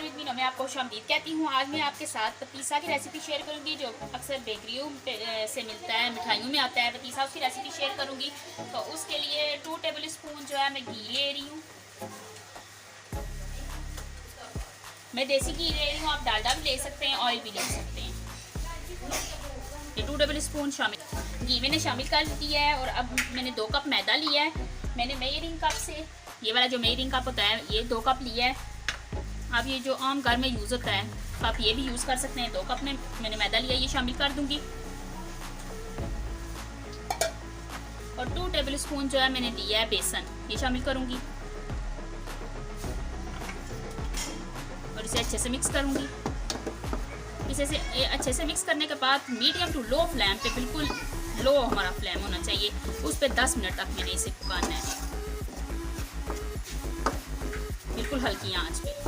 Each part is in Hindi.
विद मी, मैं आपको खुशामदीद कहती हूँ। आज मैं आपके साथ पतीसा की रेसिपी शेयर करूँगी जो अक्सर बेकरियों से मिलता है, मिठाइयों में आता है पतीसा, उसकी रेसिपी शेयर करूँगी। तो उसके लिए 2 टेबल स्पून जो है मैं घी ले रही हूँ। मैं देसी घी ले रही हूँ, आप डालडा भी ले सकते हैं, ऑयल भी ले सकते हैं। ये 2 टेबल स्पून शामिल घी मैंने शामिल कर दिया है। और अब मैंने 2 कप मैदा लिया है। मैंने मेजरिंग कप से, ये वाला जो मेजरिंग कप होता है, ये 2 कप लिया है। अब ये जो आम घर में यूज़ होता है, आप ये भी यूज़ कर सकते हैं। 2 कप में मैंने मैदा लिया, ये शामिल कर दूंगी। और 2 टेबल स्पून जो है मैंने लिया है बेसन, ये शामिल करूंगी। और इसे अच्छे से मिक्स करूंगी। इसे अच्छे से मिक्स करने के बाद मीडियम टू लो फ्लेम पे, बिल्कुल लो हमारा फ्लेम होना चाहिए, उस पर 10 मिनट तक मैंने इसे पकाना है, बिल्कुल हल्की आंच पे।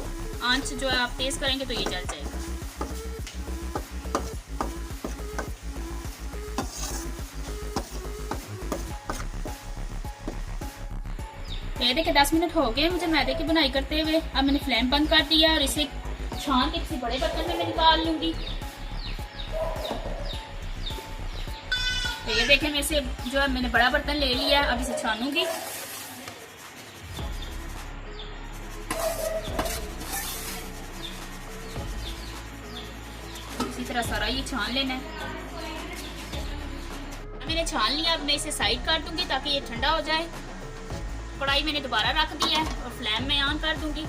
आंच जो है आप तेज़ करेंगे तो ये जल जाएगा। ये देखिए 10 मिनट हो गए मुझे मैदे की बुनाई करते हुए। अब मैंने फ्लेम बंद कर दिया और इसे छान के किसी बड़े बर्तन में मैं निकाल लूंगी। तो ये देखें मैं इसे जो है मैंने बड़ा बर्तन ले लिया, अब इसे छानूंगी। इसी तरह सारा ये छान लेना है। मैंने छान लिया, अब मैं इसे साइड कर दूंगी ताकि ये ठंडा हो जाए। कढ़ाई मैंने दोबारा रख दी है और फ्लेम में ऑन कर दूंगी।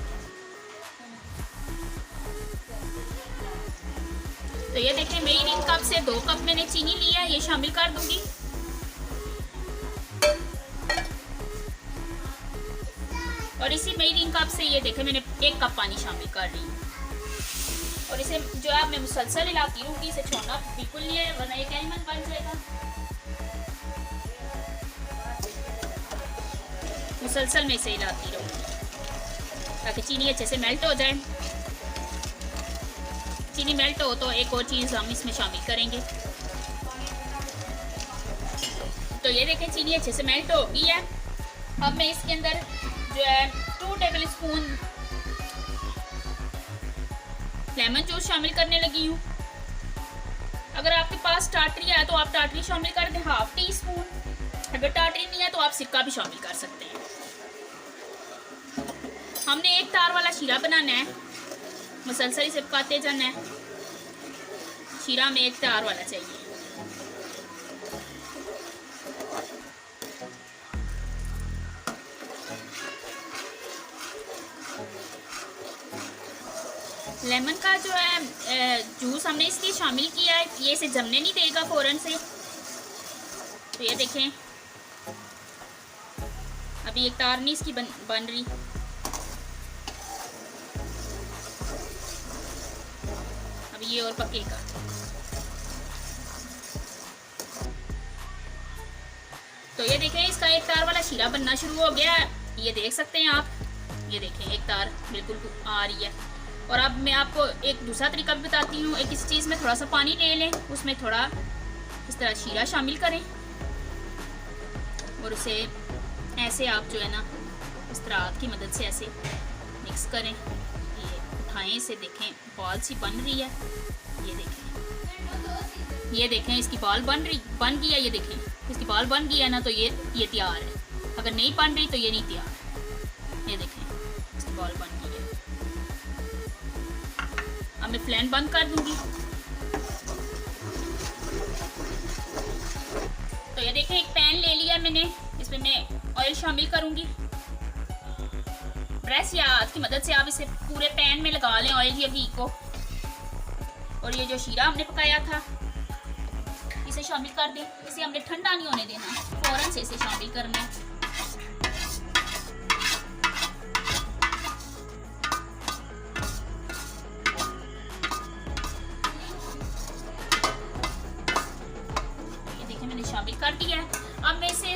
तो ये देखें मेजरिंग कप से 2 कप मैंने चीनी लिया है, ये शामिल कर दूंगी। और इसी मेजरिंग कप से ये देखें मैंने 1 कप पानी शामिल कर रही हूँ। और इसे जो है मैं मुसलसल हिलाती रहूंगी, इसे छोड़ना बिल्कुल नहीं है वरना ये कैरमल बन जाएगा। मुसलसल में इसे हिलाती रहूंगी ताकि चीनी अच्छे से मेल्ट हो जाए। चीनी मेल्ट हो तो एक और चीज़ हम इसमें शामिल करेंगे। तो ये देखें चीनी अच्छे से मेल्ट हो गई है। अब मैं इसके अंदर जो है 2 टेबल स्पून लेमन जूस शामिल करने लगी हूँ। अगर आपके पास टाटरी है तो आप टाटरी शामिल कर दें, 1/2 टी स्पून। अगर टाटरी नहीं है तो आप सिरका भी शामिल कर सकते हैं। हमने 1 तार वाला शीरा बनाना है, मुसलसल इसे पकाते जाना है। शीरा में 1 तार वाला चाहिए। लेमन का जो है जूस हमने इसलिए शामिल किया है, ये इसे जमने नहीं देगा फौरन से। तो ये देखें अभी 1 तार नहीं इसकी बन रही। अभी ये और पकेगा। तो ये देखें इसका 1 तार वाला शीरा बनना शुरू हो गया है, ये देख सकते हैं आप। ये देखें 1 तार बिल्कुल आ रही है। और अब मैं आपको एक दूसरा तरीका भी बताती हूँ। एक इस चीज़ में थोड़ा सा पानी ले लें, उसमें थोड़ा इस तरह शीरा शामिल करें और उसे ऐसे आप जो है ना इस तरह हाथ की मदद से ऐसे मिक्स करें। ये उठाएं, इसे देखें बॉल सी बन रही है। ये देखें इसकी बॉल बन गई है। ये देखें इसकी बॉल बन गई है ना, तो ये तैयार है। अगर नहीं बन रही तो ये नहीं तैयार है। ये देखें इसकी बॉल बन गई है। अब मैं फ्लेम बंद कर दूंगी। तो ये देखें एक पैन ले लिया मैंने, इसमें मैं ऑयल शामिल करूंगी। ब्रश या हाथ की मदद से आप इसे पूरे पैन में लगा लें ऑयल या घी को। और ये जो शीरा हमने पकाया था इसे शामिल कर दें। इसे हमने ठंडा नहीं होने देना, फौरन से इसे शामिल करना है। शामिल कर दिया है। अब मैं इसे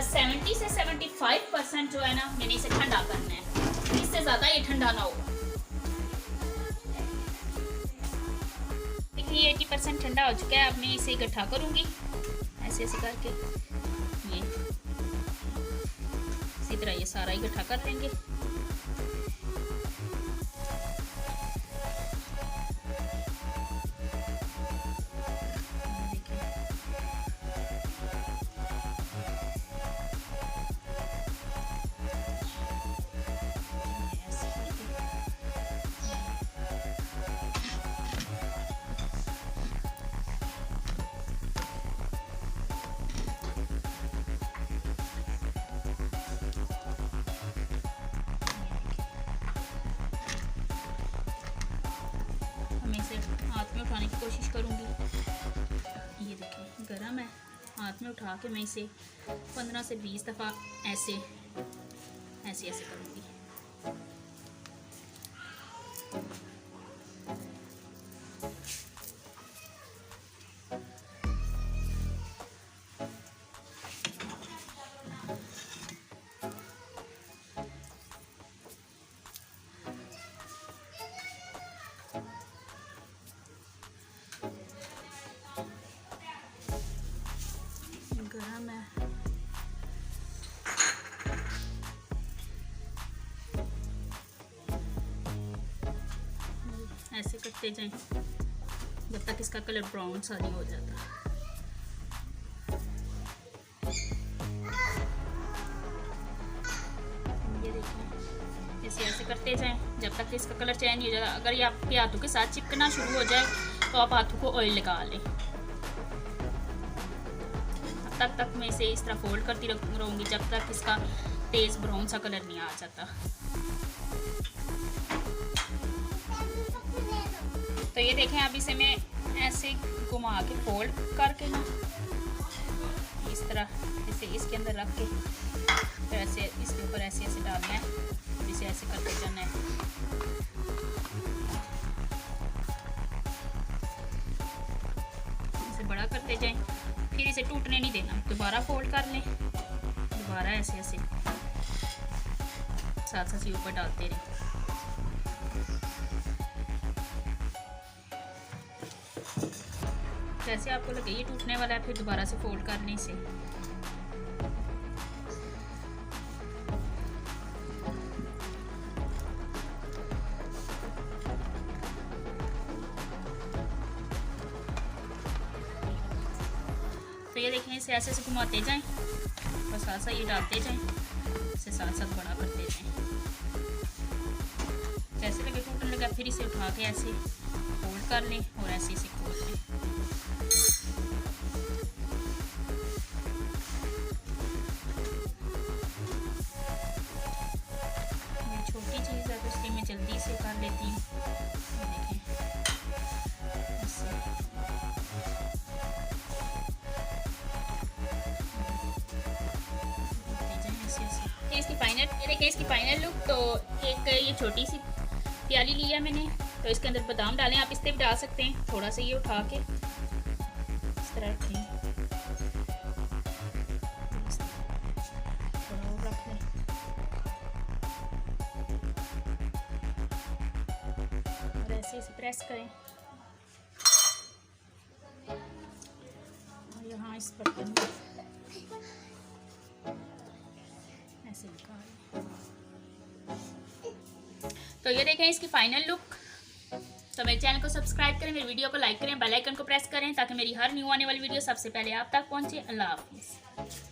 70 से 75% जो है ना मैंने इसे ठंडा करना है, इससे ज़्यादा ये ठंडा ना हो। देखिए 80% ठंडा हो चुका है। अब मैं इसे इकट्ठा करूंगी ऐसे करके, ये इसी तरह ये सारा इकट्ठा कर लेंगे। में उठाने की कोशिश करूँगी। ये देखिए गरम है, हाथ में उठा के मैं इसे 15 से 20 दफ़ा ऐसे करूँगी। गरम है, ऐसे करते जाएं जब तक इसका कलर ब्राउन सा नहीं हो जाता। ये देखें, इसे ऐसे करते जाएं जब तक इसका कलर चेंज नहीं हो जाता। अगर ये आपके हाथों के साथ चिपकना शुरू हो जाए तो आप हाथों को ऑयल लगा लें। तक मैं इसे इस तरह फोल्ड करती रहूँगी जब तक इसका तेज़ ब्राउन सा कलर नहीं आ जाता। तो ये देखें, अब इसे मैं ऐसे घुमा के फोल्ड करके ना इस तरह इसे इसके अंदर रख के फिर ऐसे इसके ऊपर ऐसे डालना है, इसे ऐसे करके जाना है। इसे बड़ा करते जाएं, फिर इसे टूटने नहीं देना। दोबारा फोल्ड कर लें, दोबारा ऐसे साथ ऊपर डालते रहें। जैसे आपको लगे ये टूटने वाला है, फिर दोबारा से फोल्ड करने से तो ये देखें, इसे ऐसे घुमाते जाएं, बस साथ ये डालते जाएं, इसे साथ बड़ा करते जाएं। जैसे लगे टूटने लगा फिर इसे उठा के ऐसे फोल्ड कर लें और ऐसे इसे खोल लें। ये छोटी चीज़ है तो इसलिए मैं जल्दी से कर लेती हूँ। देखें इसकी फाइनल, ये देखिए इसकी फाइनल लुक। तो एक ये छोटी सी प्याली ली है मैंने, तो इसके अंदर बादाम डालें, आप इस पर भी डाल सकते हैं। थोड़ा सा ये उठा के इस तरह रखें, थोड़ा और रख लें और ऐसे इसे प्रेस करें और यहाँ इस बर्तन में ऐसे निकालें। तो ये देखें इसकी फाइनल लुक। तो मेरे चैनल को सब्सक्राइब करें, मेरी वीडियो को लाइक करें, बेल आइकन को प्रेस करें ताकि मेरी हर न्यू आने वाली वीडियो सबसे पहले आप तक पहुंचे। अल्लाह हाफिज़।